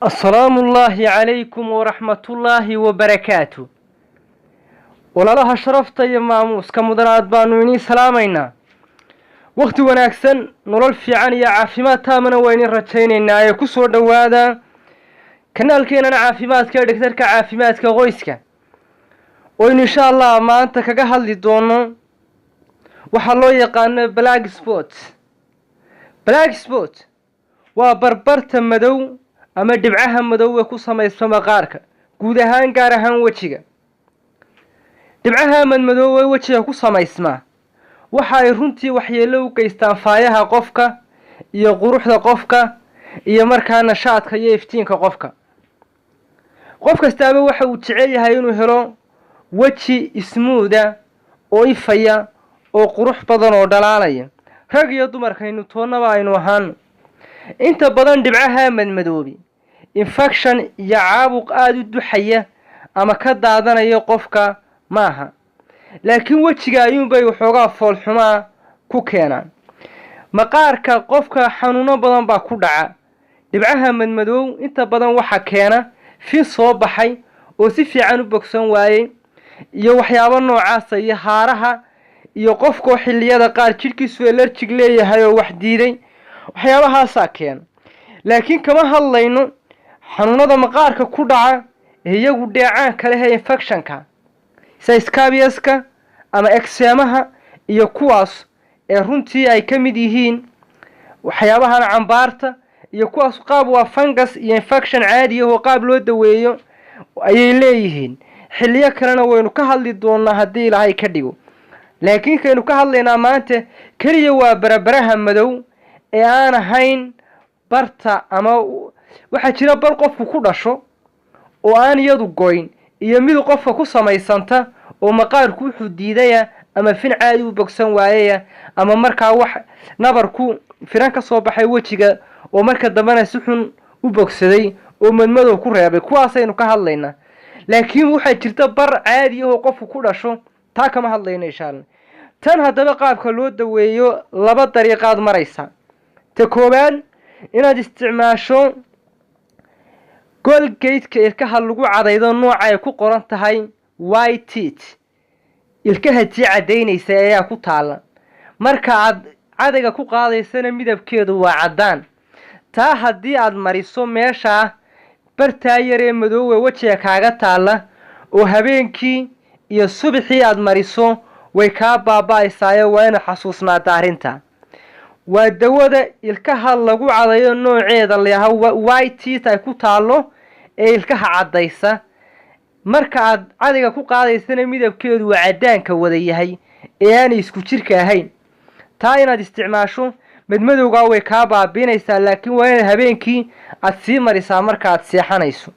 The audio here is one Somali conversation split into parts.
السلام الله عليكم ورحمة الله وبركاته. ولله شرفت يا ماموس كمدرات بانويني سلامينا وقت وناكسن نرول في عني عافيمات تامنا وين الرجينين يا كسور دوادا كنال كينا عافيمات كدكترك عافيمات كغويسك وإن إن شاء الله ما أنت كجهل لدونه وحلو يقان بلاك سبوت وبربرت مدو ama dhibcaha madow ee ku samaysan maqaarka guud ahaan gaar ahaan wajiga dhibcaha madow ee wajiga ku samaysma waxa ay runtii waxyeello u geystaan faayaha qofka iyo quruxda qofka iyo markaa nashaadka iyo iftiinka qofka qof kastaaba waxa uu jecel yahay inuu helo waji ismuuda oo ifaya oo qurux badan oo dhalaalaya rag iyo dumarkaynu toonnaba aynu ahaan inta badan dhibcaha madmadoobi infection iyo caabuq aad u duxaya ama ka daadanaya qofka maaha laakiin wajiga ayuunbay waxoogaa foolxumaa ku keenaan maqaarka qofka xanuuno badan baa ku dhaca dhibcaha madmadow inta badan waxa keena fin soo baxay oo si fiican u bogsan waayey iyo waxyaabo noocaas iyo haaraha iyo qofkoo xilliyada qaar jidhkiisu allergic leeyahay oo wax diiday waxyaabahaasaa keena laakiin kama hadlayno xanuunada maqaarka ku dhaca iyagu dheecaanka leh infectionka scabiuska ama eczemaha iyo kuwaas ee runtii ay ka mid yihiin waxyaabahan cambaarta iyo kuwaas qaab waa fungus iyo infection caadi ah oo qaab loo daweeyo ayay leeyihiin xilliyo kalena waynu ka hadli doonaa haddii ilaahay ka dhigo laakiin kaynu ka hadlaynaa maanta kaliya waa barabaraha madow ee aan ahayn barta ama waxa jira bar qofku ku dhasho oo aan iyadu goyn iyo mid qofka ku samaysanta oo maqaarku wuxuu diidaya ama fin caadi u bogsan waayaya ama markaa wax nabarku firan ka soo baxay wajiga oo marka dambana si xun u bogsaday oo madmadow ku reebay kuwaasaynu ka hadlaynaa laakiin waxa jirta bar caadi ah oo qofku ku dhasho taa kama hadlayno insha Allah tan haddaba qaabka loo daweeyo laba dariiqaad maraysa ta koobaad inaad isticmaasho Colgate-ka ilkaha lagu cadaydo nooca ay ku qoran tahay white teeth ilkaha tii cadaynaysa ayaa ku taala marka aad cadayga ku qaadaysana midabkeedu waa cadaan taa haddii aad mariso meesha bartaa yaree madow ee wajiga kaaga taala oo habeenkii iyo subaxii aad mariso way ka baaba'aysaa waa in xasuusnaataa arrinta waa dawada ilkaha lagu cadayo nooceeda leeyahay white teeth ay ku taalo ee ilkaha cadaysa marka aad cadiga ku qaadaysana midabkeedu waa cadaanka wada yahay ee aan isku jirka ahayn taa inaad isticmaasho madmadowga way ka baabiinaysaa laakiin waa in habeenkii aad sii marisaa marka aad seexanayso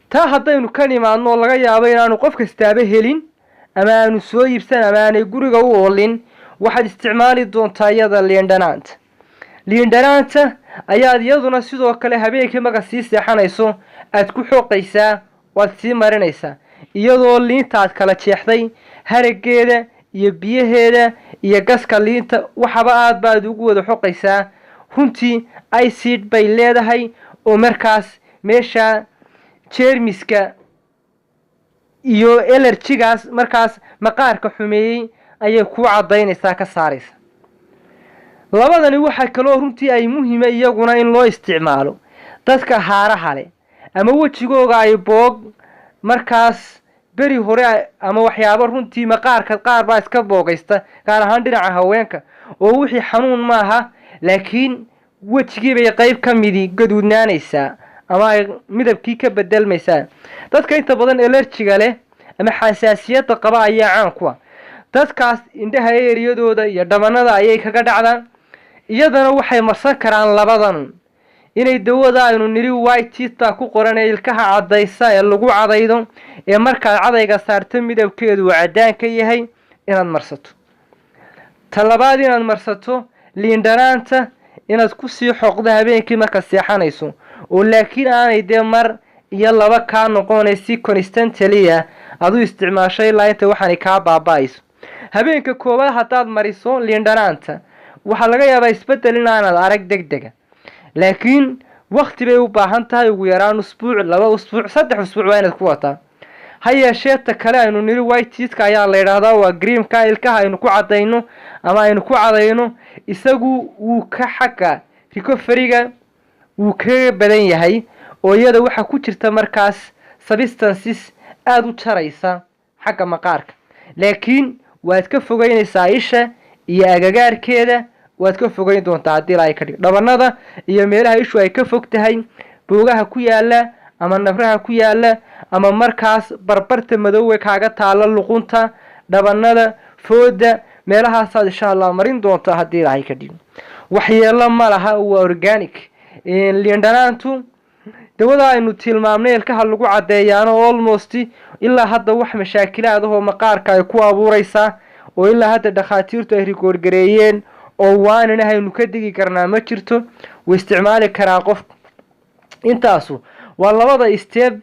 taa haddaynu ka nimaadno laga yaabo inaanu qof kastaaba helin ama aanu soo iibsan ama aanay guriga u oolin waxaad isticmaali doontaa iyada liindhanaanta ayaad iyaduna sidoo kale habeenkii marka sii seexanayso aad ku xoqaysaa waad sii marinaysaa iyadoo liinta aad kala jeexday harageeda iyo biyaheeda iyo gaska liinta waxaba aad baad ugu wada xoqaysaa runtii acid bay leedahay oo markaas meesha jeermiska iyo allergigaas markaas maqaarka xumeeyay ayay ku cadaynaysaa ka saaraysa labadani waxa kale oo runtii ay muhiim iyaguna in loo isticmaalo dadka haaraha leh ama wajigooga ay boog markaas beri hore ama waxyaabo runtii maqaarka qaar baa iska boogaysta gaar ahaan dhinaca haweenka oo wixii xanuun maaha laakiin wajigii bay qayb ka midi gaduudnaanaysaa ama ay midabkii ka bedelmaysaa dadka inta badan allergiga leh ama xasaasiyada qaba ayaa caan ku ah dadkaas indhaha eeriyadooda iyo dhabanada ayay kaga dhacdaan iyadana waxay marsan karaan labadan inay dawada aynu niri white teeth ku qoran ee ilkaha cadaysa ee lagu cadaydo ee marka cadayga saarto midabkeedu cadaan ka yahay inaad marsato talabaad inaad marsato liindhanaanta inaad ku sii xoqdo habeenkii marka seexanayso oo laakiin aanay de mar iyo laba ka noqonaysi constantly aad u isticmaashay ilaa inta waxaan ka baaba'ayso habeenka koobaad hadaad mariso liindhanaanta waxa laga yaabaa isbedel in aanad arag degdega laakiin waqti bay u baahan tahay ugu yaraan usbuuc 2 usbuuc 3 usbuuc waa inaad ku wataa haya sheeta kale aynu niri white teeth ayaa la yiraahdaa waa creamka ilkaha aynu ku cadayno ama aynu ku cadayno isagu uu ka xaqa recovery-ga uu ka badan yahay oo iyada waxa ku jirta markaas substances aad u jaraysa xagga maqaarka laakiin waad ka fogeynaysaa isha iyo agagaarkeeda waad ka fogeyn doontaa hadii ay ka dhig dhabanada iyo meelaha ishu ay ka fog tahay boogaha ku yaala ama nabraha ku yaala ama markaas barbarta madow kaaga taala luqunta dhabanada fooda meelahaas aad insha Allah marin doontaa hadii ay ka dhig waxyeelo ma laha waa organic liin dhanaantu dawada aynu tilmaamnay ilkaha lagu cadeeyano almost ilaa hadda wax mashaakilaad oo maqaarka ay ku abuuraysa oo ilaa hadda dhakhaatiirtu ay record gareeyeen oo waanina haynu ka digi karnaa ma jirto way isticmaali karaa qof intaasu waa labada step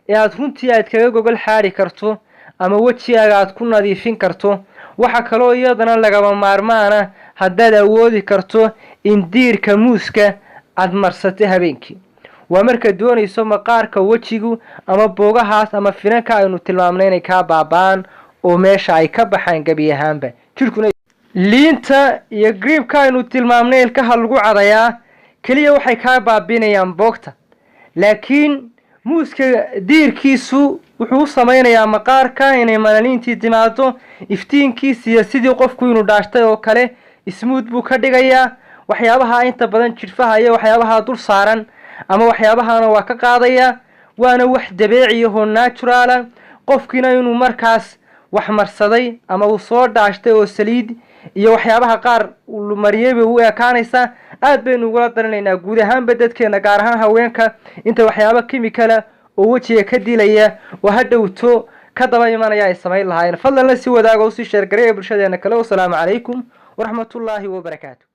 ee aad runtii aad kaga gogol xaari karto ama wajigaaga aad ku nadiifin karto waxa kale oo iyadana laga maarmaana haddaad awoodi karto in diirka muuska aad marsatay habeenkii waa marka doonayso maqaarka wajigu ama boogahaas ama finanka aynu tilmaamnay inay ka baabaan oo meesha ay ka baxaan gabi ahaanba jirkuna liinta iyo creamka aynu tilmaamnay ilkaha lagu cadayaa kaliya waxay ka baabinayaan boogta laakiin muuska diirkiisu wuxuu sameeyaa maqaarka inay malaliintii timaado iftiinkiisa iyo sidii qofku inuu dhaashtay oo kale smooth buu ka dhigayaa waxyaabaha inta badan jirfaha iyo waxyaabaha dul saaran ama waxyaabahana waa ka qaadaya waana wax dabiici ah oo natural qofkina inuu markaas wax marsaday ama uu soo dhaashtay oo saliid iyo waxyaabaha qaar uu mariyay u ekaanaysa aad baynu uga daranaynaa guud ahaanba dadkeena gaar ahaan haweenka inta waxyaabo chemical oo wajiga ka dilaya oo hadhowto ka daba imanaya ay sameeyeen lahayn fadlan la si wadaago si share gareey bulshadeena kale. Wassalaamu calaykum waraxmatullaahi wabarakaatuh.